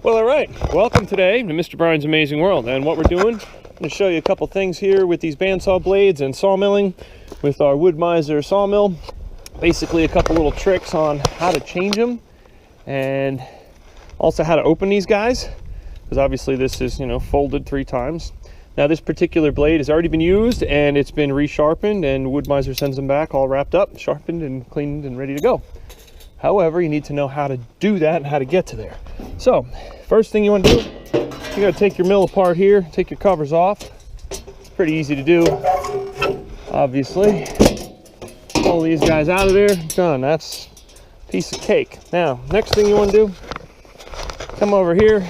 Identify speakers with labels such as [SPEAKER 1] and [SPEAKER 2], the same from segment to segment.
[SPEAKER 1] Well, all right. Welcome today to Mr. Brian's Amazing World. And what we're doing, I'm going to show you a couple things here with these bandsaw blades and sawmilling with our Wood-Mizer sawmill. Basically, a couple little tricks on how to change them and also how to open these guys, because obviously this is, folded 3 times. Now, this particular blade has already been used and it's been resharpened, and Wood-Mizer sends them back all wrapped up, sharpened and cleaned and ready to go. However, you need to know how to do that and how to get to there. So, first thing you want to do, you got to take your mill apart here, take your covers off. It's pretty easy to do, obviously. Pull these guys out of there, done. That's a piece of cake. Now, next thing you want to do, come over here,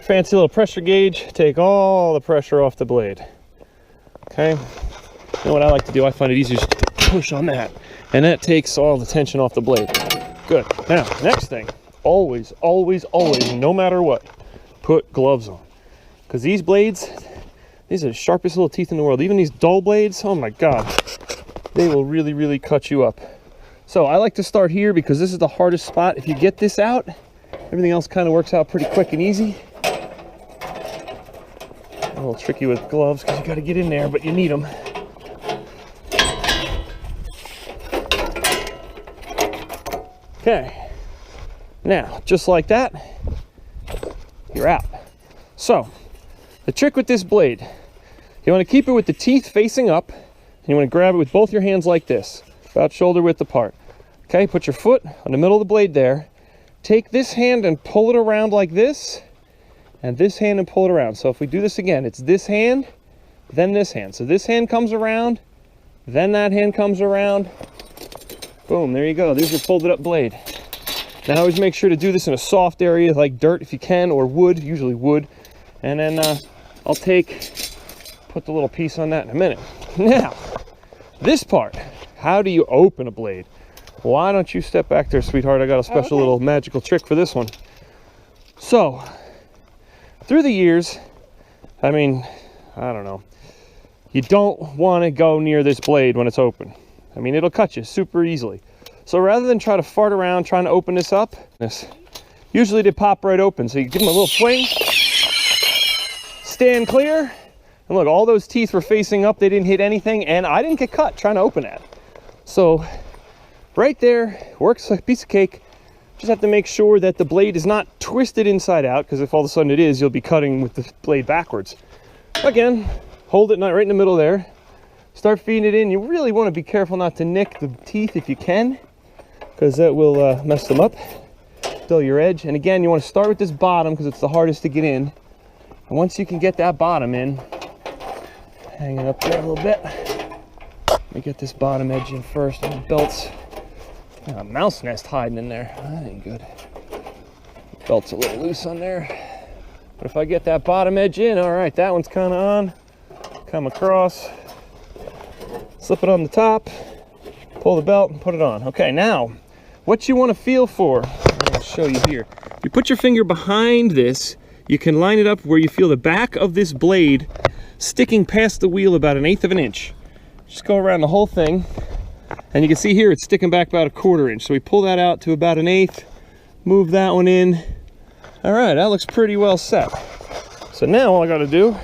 [SPEAKER 1] fancy little pressure gauge, take all the pressure off the blade. Okay? You know what I like to do? I find it easier just to push on that, and that takes all the tension off the blade. Good. Now, next thing, always, no matter what, put gloves on. Because these blades, these are the sharpest little teeth in the world. Even these dull blades, oh my God, they will really, really cut you up. So I like to start here because this is the hardest spot. If you get this out, everything else kind of works out pretty quick and easy. A little tricky with gloves because you got to get in there, but you need them. Okay, now just like that, you're out. So the trick with this blade, you want to keep it with the teeth facing up, and you want to grab it with both your hands like this, about shoulder width apart. Okay, put your foot on the middle of the blade there. Take this hand and pull it around like this, and this hand and pull it around. So if we do this again, it's this hand, then this hand. So this hand comes around, then that hand comes around. Boom, there you go. There's your folded up blade. Now always make sure to do this in a soft area like dirt if you can, or wood, usually wood. And then I'll put the little piece on that in a minute. Now, this part, how do you open a blade? Why don't you step back there, sweetheart? I got a special little magical trick for this one. So, through the years, I don't know, you don't want to go near this blade when it's open. It'll cut you super easily. So rather than try to fart around trying to open this up, usually they pop right open. So you give them a little fling, stand clear, and look, all those teeth were facing up. They didn't hit anything, and I didn't get cut trying to open that. So right there, works like a piece of cake. Just have to make sure that the blade is not twisted inside out, because if all of a sudden it is, you'll be cutting with the blade backwards. Again, hold it right in the middle there. Start feeding it in. You really want to be careful not to nick the teeth if you can, because that will mess them up, dull your edge. And again, you want to start with this bottom because it's the hardest to get in. And once you can get that bottom in, hang it up there a little bit. Let me get this bottom edge in first. And the belt's a mouse nest hiding in there. That ain't good. The belt's a little loose on there. But if I get that bottom edge in, all right, that one's kind of on. Come across. Slip it on the top, pull the belt, and put it on. Okay, now, what you want to feel for, I'll show you here. You put your finger behind this, you can line it up where you feel the back of this blade sticking past the wheel about 1/8 of an inch. Just go around the whole thing, and you can see here it's sticking back about 1/4 inch. So we pull that out to about 1/8, move that one in. All right, that looks pretty well set. So now all I gotta do,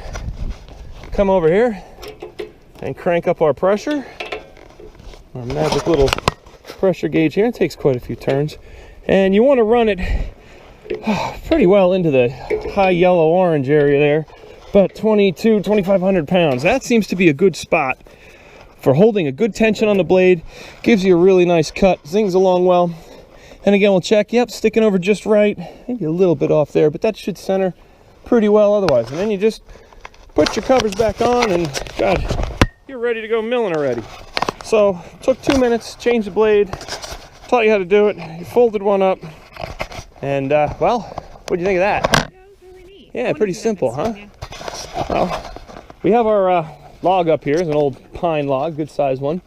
[SPEAKER 1] come over here, and crank up our pressure. Our magic little pressure gauge here. It takes quite a few turns. And you want to run it pretty well into the high yellow-orange area there. About 2,500 pounds. That seems to be a good spot for holding a good tension on the blade. Gives you a really nice cut. Zings along well. And again, we'll check. Yep, sticking over just right. Maybe a little bit off there, but that should center pretty well otherwise. And then you just put your covers back on and, God, you're ready to go milling already. So, took 2 minutes, changed the blade, taught you how to do it. You folded one up, and well, what'd you think of that?
[SPEAKER 2] That was really neat.
[SPEAKER 1] Yeah, pretty simple, huh? Well, we have our log up here. It's an old pine log, good size one,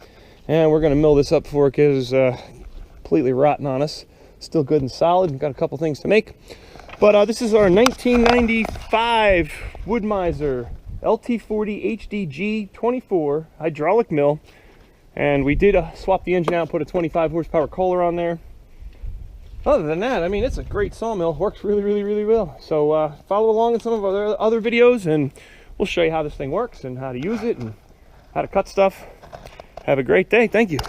[SPEAKER 1] and we're gonna mill this up before it gets completely rotten on us. Still good and solid. We've got a couple things to make, but this is our 1995 Wood-Mizer LT40 HDG 24 hydraulic mill, and we did swap the engine out and put a 25 horsepower Kohler on there. other than that, I mean, it's a great sawmill. Works really, really, really well. So follow along in some of our other videos, and we'll show you how this thing works and how to use it and how to cut stuff. Have a great day. Thank you.